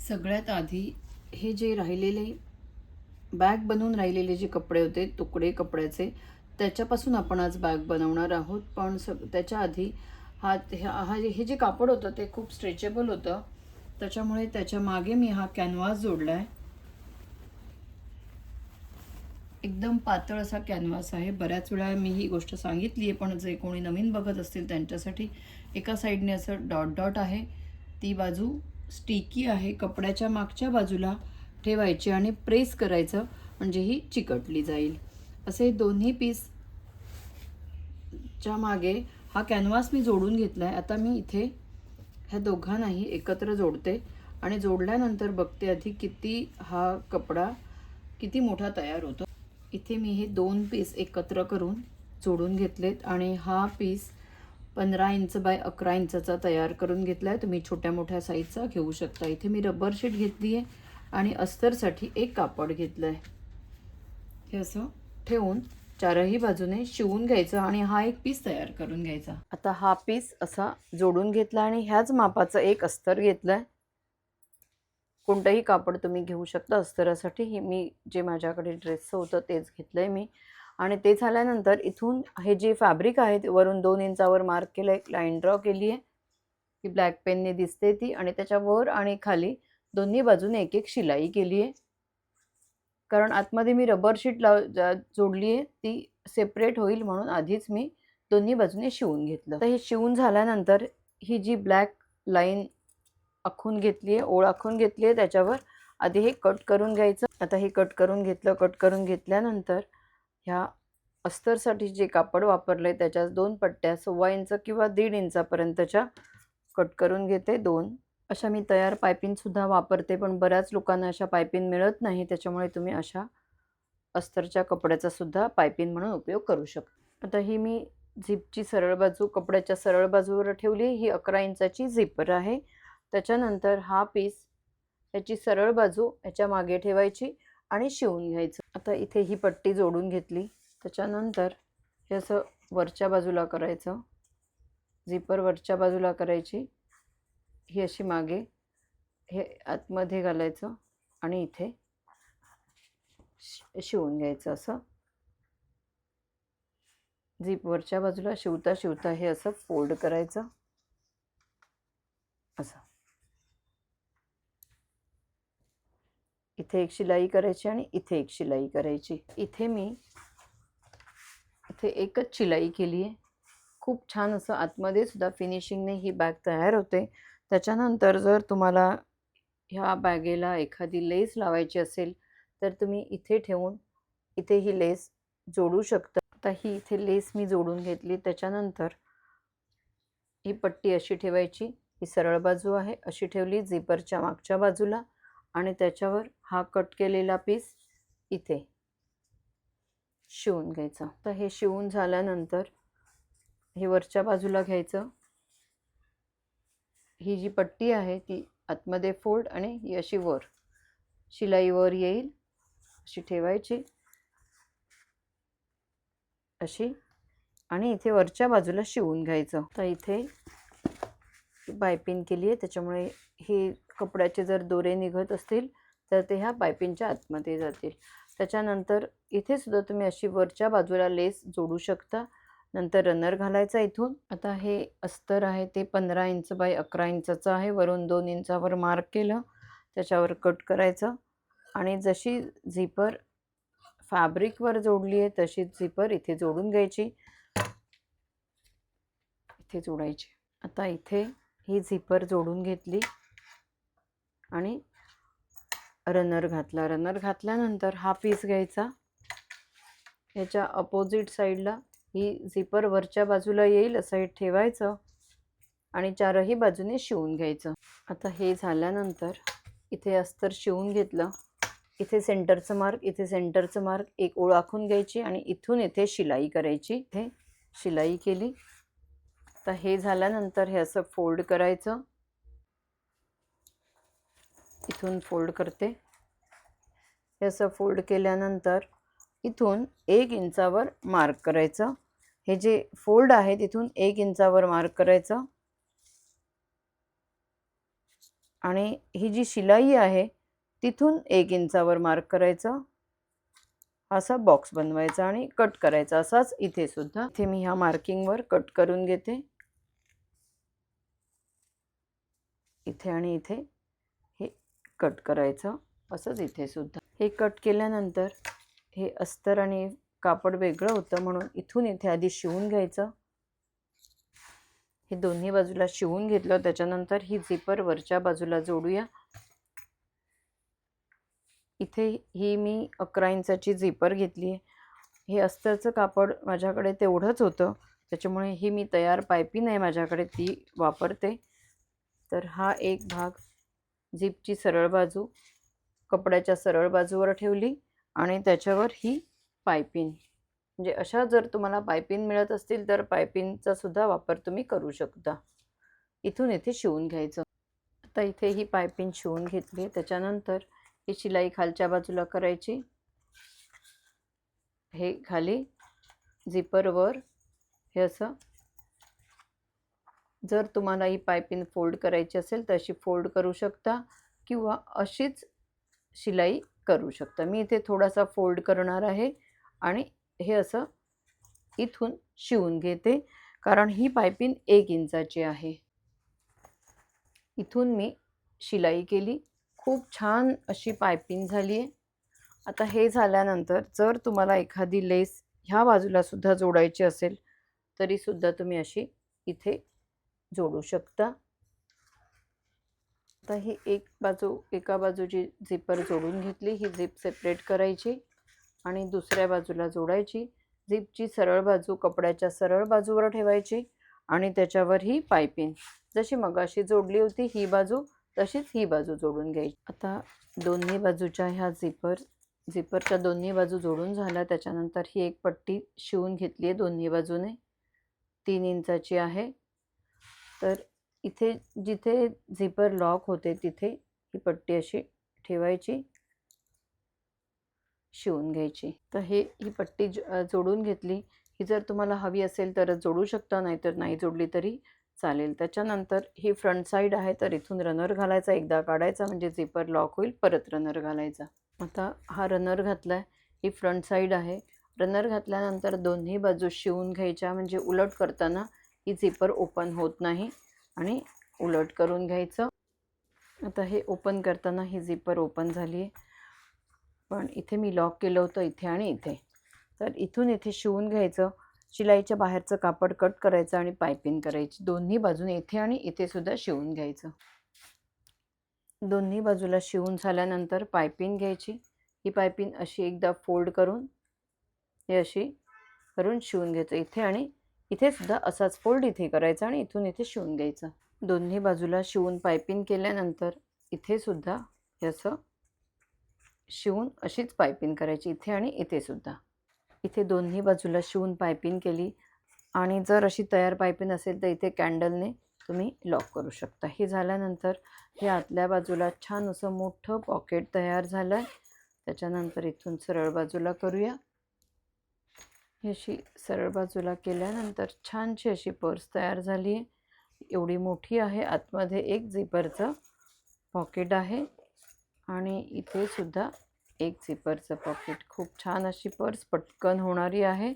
सगळ्यात आधी हे जे राहिलेले बॅग बनवून राहिलेले जे कपडे होते, तुकडे कपड्याचे, त्याच्यापासून आपण आज बॅग बनवणार आहोत. पण त्याच्या आधी हे जे कापड होतं ते खूप स्ट्रेचेबल होतं, त्याच्यामुळे त्याच्या मागे मी हा कॅनव्हास जोडला आहे. एकदम पातळ असा कॅनव्हास आहे. बऱ्याच वेळा मी ही गोष्ट सांगितली आहे, पण जे कोणी नवीन बघत असतील त्यांच्यासाठी एका साईडने असं डॉट डॉट आहे, ती बाजू स्टिकी आहे. कपड्याच्या मागच्या बाजूला ठेवायची आणि प्रेस करायचं, म्हणजे ही चिकटली जाईल. असे दोन्ही पीसच्या मागे हा कॅनव्हास मी जोडून घेतला आहे. आता मी इथे ह्या दोघांनाही एकत्र जोडते आणि जोडल्यानंतर बघते आधी किती हा कपडा किती मोठा तयार होतो. इथे मी हे 2 पीस एकत्र करून जोडून घेतलेत आणि हा पीस 15 इंच बाय 11 इंचचा तयार करून घेतला आहे. तुम्ही छोट्या मोठ्या साईजचा घेऊ शकता. इथे मी रबर शीट घेतली आहे आणि अस्तरसाठी एक कापड घेतलं आहे. हे असं ठेवून चारही बाजूने शिवून घ्यायचं आणि हा एक पीस तयार करून घ्यायचा. आता हा पीस असा जोडून घेतला आणि ह्याच मापाचं एक अस्तर घेतलं आहे. कोणतंही कापड तुम्ही घेऊ शकता अस्तरासाठी. हे मी जे माझ्याकडे ड्रेसचं होतं तेच घेतलं आहे मी. आणि ते झाल्यानंतर इथून हे जे फॅब्रिक आहे ते वरून 2 इंचावर मार्क केलं, एक लाईन ड्रॉ केली आहे. ती ब्लॅक पेनने दिसते ती, आणि त्याच्यावर आणि खाली दोन्ही बाजूने एक एक शिलाई केली आहे. कारण आतमध्ये मी रबर शीट जोडली आहे, ती सेपरेट होईल म्हणून आधीच मी दोन्ही बाजूने शिवून घेतलं. तर हे शिवून झाल्यानंतर ही जी ब्लॅक लाईन आखून घेतली आहे, ओळ आखून घेतली आहे, त्याच्यावर आधी हे कट करून घ्यायचं. आता हे कट करून घेतलं. कट करून घेतल्यानंतर ह्या अस्तरसाठी जे कापड वापरलं आहे त्याच्या 2 पट्ट्या 1.25 इंच किंवा 1.5 इंचापर्यंतच्या कट करून घेते. 2 अशा मी तयार पायपिनसुद्धा वापरते, पण बऱ्याच लोकांना अशा पायपिन मिळत नाही, त्याच्यामुळे तुम्ही अशा अस्तरच्या कपड्याचा सुद्धा पायपिन म्हणून उपयोग करू शकता. आता ही मी झिपची सरळ बाजू कपड्याच्या सरळ बाजूवर ठेवली. ही 11 इंचाची झिपर आहे. त्याच्यानंतर हा पीस याची सरळ बाजू याच्या मागे ठेवायची आणि शिवून घ्यायचं. आता इथे ही पट्टी जोडून घेतली. त्याच्यानंतर हे असं वरच्या बाजूला करायचं, झिपर वरच्या बाजूला करायची, ही अशी मागे हे आतमध्ये घालायचं आणि इथे शिवून घ्यायचं. असं झिप वरच्या बाजूला शिवता शिवता हे असं फोल्ड करायचं. असं इथे एक शिलाई करायची आणि इथे एक शिलाई करायची. इथे एकच शिलाई केली आहे. खूप छान असं आतमध्ये सुद्धा फिनिशिंगने ही बॅग तयार होते. त्याच्यानंतर जर तुम्हाला ह्या बॅगेला एखादी लेस लावायची असेल तर तुम्ही इथे ठेवून इथे ही लेस जोडू शकता. आता ही इथे लेस मी जोडून घेतली. त्याच्यानंतर ही पट्टी अशी ठेवायची, ही सरळ बाजू आहे अशी ठेवली झिपरच्या मागच्या बाजूला, आणि त्याच्यावर हा कट केलेला पीस इथे शिवून घ्यायचा. तर हे शिवून झाल्यानंतर हे वरच्या बाजूला घ्यायचं. ही जी पट्टी आहे ती आतमध्ये फोल्ड आणि ही अशी वर शिलाई वर येईल अशी ठेवायची अशी, आणि इथे वरच्या बाजूला शिवून घ्यायचं. तर इथे पायपिंग केली आहे, त्याच्यामुळे हे कपड्याचे जर दोरे निघत असतील तर ते ह्या पायपिंगच्या आतमध्ये जातील. त्याच्यानंतर इथे सुद्धा तुम्ही अशी वरच्या बाजूला लेस जोडू शकता. नंतर रनर घालायचा इथून. आता हे अस्तर आहे ते 15 इंच बाय 11 इंचाचं आहे. वरून 2 इंचावर मार्क केलं, त्याच्यावर कट करायचं आणि जशी झिपर फॅब्रिकवर जोडली आहे तशीच झिपर इथे जोडून घ्यायची, इथे जोडायची. आता इथे ही झिपर जोडून घेतली आणि रनर घातला. रनर घातल्यानंतर हा पीस घ्यायचा, ह्याच्या अपोजिट साईडला ही झिपर वरच्या बाजूला येईल असं ठेवायचं आणि चारही बाजूने शिवून घ्यायचं. आता हे झाल्यानंतर इथे अस्तर शिवून घेतलं. इथे सेंटरचं मार्क, इथे सेंटरचं मार्क, एक ओळ आखून घ्यायची आणि इथून इथे शिलाई करायची. इथे शिलाई केली. तर हे झाल्यानंतर हे असं फोल्ड करायचं. इथून फोल्ड करते. हे असं फोल्ड केल्यानंतर इथून 1 इंचावर मार्क करायचं. हे जे फोल्ड आहे तिथून 1 इंचावर मार्क करायचं आणि ही जी शिलाई आहे तिथून 1 इंचावर मार्क करायचं, असा बॉक्स बनवायचा आणि कट करायचा. असाच इथे सुद्धा. इथे मी ह्या मार्किंगवर कट करून घेते. इथे आणि इथे हे कट करायचं, असंच इथे सुद्धा. हे कट केल्यानंतर हे अस्तर आणि कापड वेगळं होतं म्हणून इथून इथे आधी शिवून घ्यायचं. हे दोन्ही बाजूला शिवून घेतलं. त्याच्यानंतर ही झिपर वरच्या बाजूला जोडूया. इथे ही मी 11 इंचाची झिपर घेतली आहे. हे अस्तरचं कापड माझ्याकडे तेवढंच होतं, त्याच्यामुळे ही मी तयार पायपिंग आहे माझ्याकडे ती वापरते. तर हा एक भाग झिपची सरळ बाजू कपड्याच्या सरळ बाजूवर ठेवली आणि त्याच्यावर ही पायपिंग. म्हणजे अशा जर तुम्हाला पायपिंग मिळत असतील तर पायपिंगचा सुद्धा वापर तुम्ही करू शकता. इथून इथे शिवून घ्यायचं. आता इथे ही पायपिंग शिवून घेतली. त्याच्यानंतर ही शिलाई खालच्या बाजूला करायची. हे खाली झिपरवर हे असं. जर तुम्हाला ही पायपिंग फोल्ड करायची असेल तर अशी फोल्ड करू शकता किंवा अशीच शिलाई करू शकता. मी इथे थोडासा फोल्ड करणार आहे आणि हे असं इथून शिवून घेते, कारण ही पायपिंग 1 इंचाची आहे. इथून मी शिलाई केली. खूप छान अशी पायपिंग झाली आहे. आता हे झाल्यानंतर जर तुम्हाला एखादी लेस ह्या बाजूला सुद्धा जोडायची असेल तरी सुद्धा तुम्ही अशी इथे जोडू शकता. आता ही एका बाजूची झिपर जोडून घेतली. ही झिप सेपरेट करायची आणि दुसऱ्या बाजूला जोडायची. झिपची सरळ बाजू कपड्याच्या सरळ बाजूवर ठेवायची आणि त्याच्यावर ही पायपिंग जशी मगाशी जोडली होती ही बाजू तशीच ही बाजू जोडून घ्यायची. आता दोन्ही बाजूच्या ह्या झिपरच्या दोन्ही बाजू जोडून झाल्या. त्याच्यानंतर ही एक पट्टी शिवून घेतली आहे दोन्ही बाजूने, 3 इंचाची आहे. तर इथे जिथे झिपर लॉक होते तिथे ही पट्टी अशी ठेवायची, शिवून घ्यायची. तर ही पट्टी जोडून घेतली. ही जर तुम्हाला हवी असेल तरच जोडू शकता, नाहीतर नाही जोडली तरी चालेल. त्याच्यानंतर ही फ्रंट साईड आहे तर इथून रनर घालायचा, एकदा काढायचा म्हणजे झिपर लॉक होईल, परत रनर घालायचा. आता हा रनर घातला आहे. ही फ्रंट साईड आहे. रनर घातल्यानंतर दोन्ही बाजू शिवून घ्यायच्या, म्हणजे उलट करताना ही झिपर ओपन होत नाही आणि उलट करून घ्यायचं. आता हे ओपन करताना ही झिपर ओपन झाली आहे, पण इथे मी लॉक केलं होतं इथे आणि इथे. तर इथून इथे शिवून घ्यायचं. शिलाईच्या बाहेरचं कापड कट करायचं आणि पायपिंग करायची. दोन्ही बाजूने इथे आणि इथे सुद्धा शिवून घ्यायचं. दोन्ही बाजूला शिवून झाल्यानंतर पायपिंग घ्यायची. ही पायपिंग अशी एकदा फोल्ड करून हे अशी करून शिवून घ्यायचं. इथे आणि इथे सुद्धा असाच फोल्ड इथे करायचा आणि इथून इथे शिवून घ्यायचं. दोन्ही बाजूला शिवून पायपिंग केल्यानंतर इथे सुद्धा हे असं शिवून अशीच पायपिंग करायची, इथे आणि इथे सुद्धा. इथे दोन्ही बाजूला शिवून पायपिंग केली आणि जर अशी तयार पायपिंग असेल तर इथे कॅन्डलने तुम्ही लॉक करू शकता. हे झाल्यानंतर हे आतल्या बाजूला छान असं मोठं पॉकेट तयार झालं आहे. त्याच्यानंतर इथून सरळ बाजूला करूया. ही अशी सरळ बाजूला केल्यानंतर छानशी अशी पर्स तयार झाली आहे. एवढी मोठी आहे. आतमध्ये एक झिपरचं पॉकेट आहे आणि इथे सुद्धा एक झिपरचं पॉकेट. खूप छान अशी पर्स, पटकन होणारी आहे.